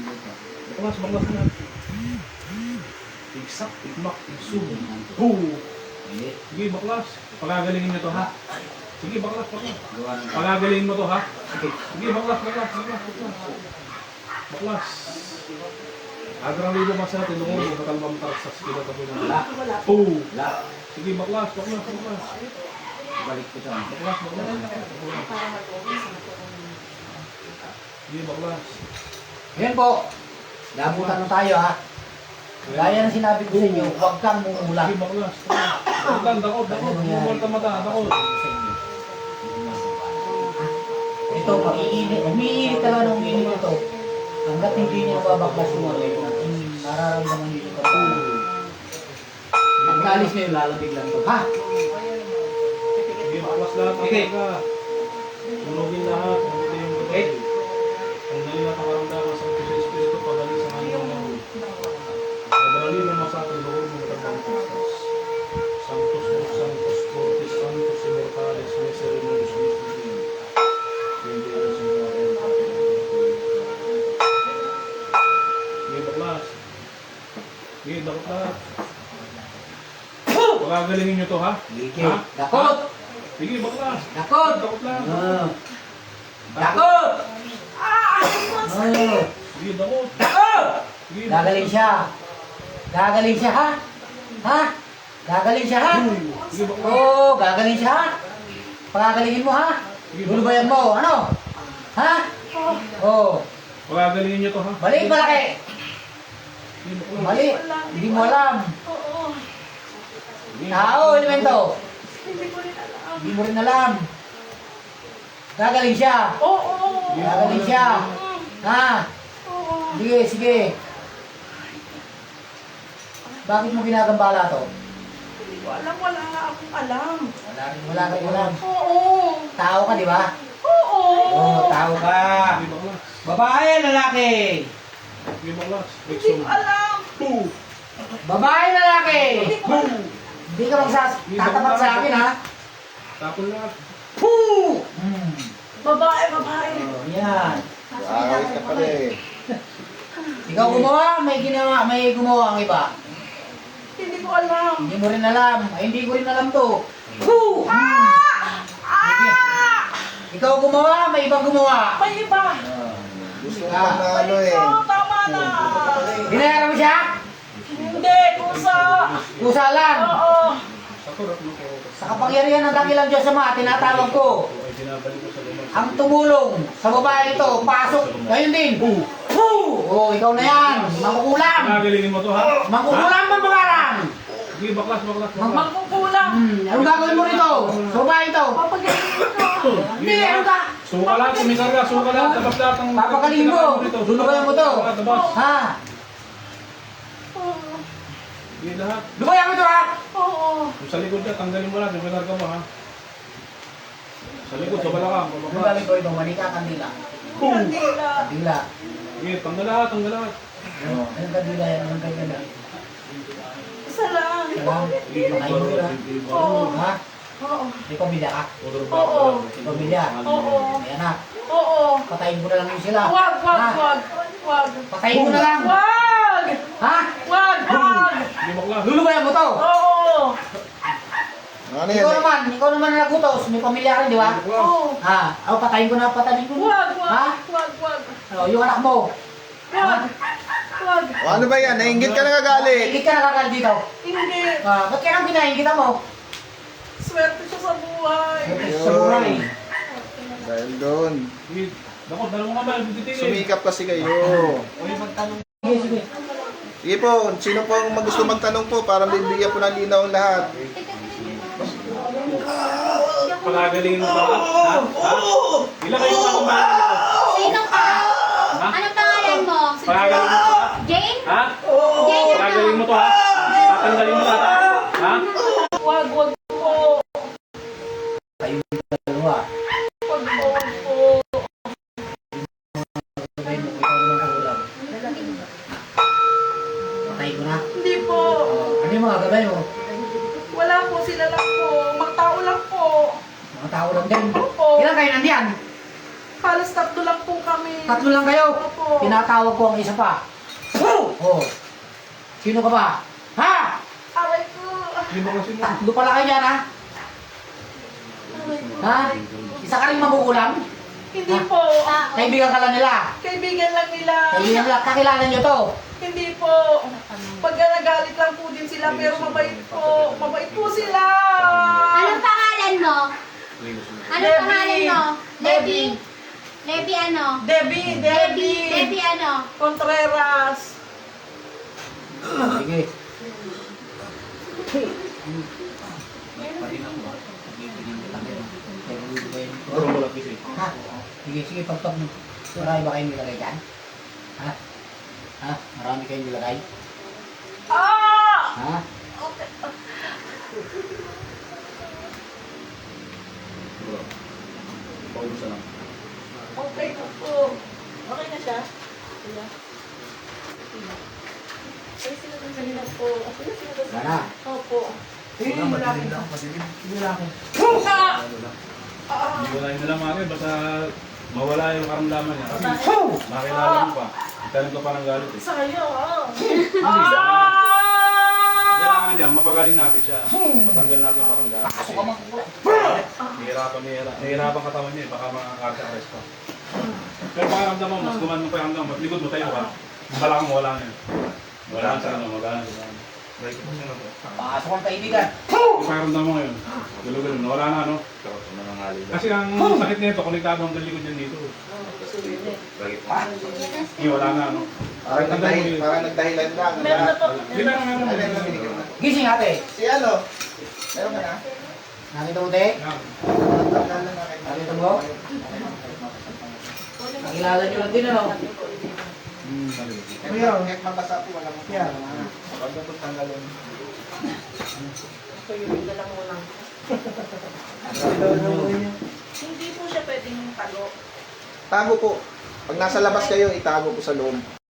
Baklas na. Tigsak, tigmak, tigsum. Boom! Sige, baklas. Pagagalingin nyo to, ha? Sige, baklas. Pagagalingin mo to, ha? Sige, baklas. Baklas. Agrang libo mas natin, lungo mo, katalbang taras sa skila pa rin. Boom! Sige, baklas. Balik ko siya. Baklas. Sige, baklas. Yan po. Nabutan na tayo ha. Gaya ng sinabi ko sa inyo, huwag kang mumula. Sige, baklas. Dakot. Bumul ka mata, dakot. Ito, umiinit talaga ng umiinit ito. Hanggat hindi niya babaklas yung nararamdaman nito ito. Ang alis ngayon, lalabig lang ito. Ha? Sige, baklas lahat. Tunogin lahat. Okay. Ang dali na pakaramdaman sa Diyos Espiritu, padali sa kanyang mga padali na masakit loob mo katang Kristus. Sanctus, Fortis, Sanctus, Immortalis, Misericors, Misericors. Benditos in God and Father and Sige, baklas. Sige, dakot lahat. Pagagalingin nyo to, ha? Sige. Dakot! Sige, baklas. Dakot! Dakot lang. Dakot! Sige, dakot. Dakot! Sige, Gagaling siya. Gagaling siya ha? Ha? Gagaling siya ha? Sige, baklas. Oo, gagaling siya ha? Pagagalingin mo ha? Gulubayan mo, ano? Ha? Oo. Pagagalingin nyo to, ha? Mali, malaki. Sige, baklas. Mali. Hindi mo alam. Sige, Tao, elemento. Hindi ko rin alam. Hindi mo rin alam. Gagaling siya. Oo. Gagaling siya. Ha? Oo. Sige, sige. Bakit mo ginagambala to? Hindi ko alam. Wala nga akong alam. Wala kang alam. Oo. Tao ka, di ba? Oo. Oo, tao ka. Sige, baklas. Babae, lalaki. Sige, baklas. Hindi ko alam. Babae, lalaki. Hindi ko alam. Hindi ka tatapat sa akin, ha? Tapon lahat. Poo! Babae. Oh, yan. Awit ka pala eh. Ikaw gumawa, may gumawa ang iba. Hindi ko alam. Hindi mo rin alam. Ay, hindi ko rin alam to. Poo! Ikaw gumawa, may ibang gumawa. May iba. Gusto ko na ano eh. Oo, tama na. Binayaran mo siya? Hindi, kusa. Kusa lang. Oo. Sakurap mo ko. Sa kapangyarihan ng dakilang Diyos Ama, tinatawag ko. Ay, binabalik ko sa lumang. Ang tumulong sa babae ito, pasok. Ngayon din. Oh, ikaw na yan. Mangkukulam. Pagagalingin mo to, ha? Mangkukulam ng pangalan. Sige, baklas. Magkukulang. Anong gagawin mo rito? Sa babae ito? Papagaling ko. Hindi, ano ka? Suka lahat, sumikarga, suka lahat. Tabas lahat ang... Papagaling mo. Lubayan mo to. Tabas. Ha? Oo. Sige, lahat. Lubayan mo to, ha? Oo. Yung sa likod niya, tanggalin mo lahat. Yung pinarga mo, ha? Sa likod, sa balakang. Ang Babaklas. gagawin ko ito, manika kandila. Kandila. Kandila. Sige, tanggal lahat. Anong kandila yan? Anong kandila? Isa lang. Salam. Pakain mo na. Oo. Ha? Oo. May pamilya ka? Oo. May pamilya? Oo. May anak? Oo. Patayin mo na lang yun sila. Wag. Ha? Wag. Patayin mo na lang. Wag. Ha? Wag. Sige, baklas. Lulubayan mo to. Oo. Ano yan eh? Ikaw naman na nagutos. May pamilya rin, di ba? Oo. Ha? Ako, patayin ko na. Wag. Ha? Wag. Oh, yung anak mo. Wag. Wag. O, ano ba yan? Nainggit ka nagagalit. Hindi ka nakakal dito. Hindi. Ba't kaya nang pinahinggita mo? Swerte siya sa buhay. Sa buhay. Dahil doon. Sige, dakot, dalawa ka ba? Titigil. Sumikap kasi kayo. Sige, sige. Sige po, sino po ang gusto magtanong po para bibigyan po ng linaw ang lahat. Pagagalingin mo ba? Ha? Ilan kayo kakumbahan nito? Sino ka? Ha? Anong pangalan mo? Pagagalingin mo to, ha? Jane? Ha? Jane Pagagalingin mo ano? to, ha? Tatanggalin mo to, ha? Wag po. Kayo dalawa. Wag po. Patayin mo. Ikaw naman kagulang. Patayin ko na. Hindi po. Ano yung mga gabay mo? Wala po, sila lang po. Magtao lang po. Mga tao lang din. Opo. Ilan kayo nandiyan? Halos tatlo lang po kami. Tatlo lang kayo. Opo. Tinatawag ko ang isa pa. Oh. Sino ka ba? Ha? Aray ko. Sino kasi mo? Tatlo pala kayo dyan, ha? Ha? Isa ka rin magugulang? Hindi po. Kaibigan ka lang nila. Kaibigan lang nila. Kaibigan nila. Kakilala nyo to. Hindi po. Pag nagalit lang po din sila, pero mabait po. Mabait po sila. Anong pangalan mo? Anong Debbie. pangalan mo? Debbie. Debbie ano? Debbie. Debbie ano? Contreras. Sige. Puro mo lang kasi. Ha? Sige, sige, pagtok mo. Marami ba kayong nilagay dyan? Ha? Ha? Marami kayong nilagay? Ah! Ha? Okay. Bro. Paubusan lang. Okay na po. Okay na siya? Sila. Ay, sila doon kanina po. Sila doon sa... Wala. Opo. Sige, lalaki. Sige, lalaki. Ah! Ano lang. Ah! Hindi ko na nila mami, basta mawala yung karamdaman niya. Kasi Ho! makilala mo pa. Italim ka pa ng galit eh. Sayang ah! Kailangan niya, mapagaling natin siya. Matanggal natin yung karamdaman. Kasi nahihirapan katawan niya eh. Baka makaka-arrest pa. Pero pakiramdaman mo, mas gumano pa yung hanggang, mas likod mo tayo ka. Ang balakang wala na yun. Wala na sa ano, magana. Pasok ang kaibigan. Yung pakiramdam mo ngayon, gulo-gulo, wala na ano. Kasi ang sakit nito, konektado ang likod niyan dito. Hindi, wala na ano. Parang nagdahilan lang. Meron na po. Hindi, meron. Ano yung binigyan mo na? Gising ate. Si ano? Meron ka na? Nakita mo, te? Yan. Nakita mo? Nakilala nyo lang din, ano? Kahit mabasa po, wala mo. Pag ito tanggalin. Tuyuin na lang mo lang. Hindi po siya pwedeng tago. Tago po. Pag nasa labas kayo, itago po sa loob.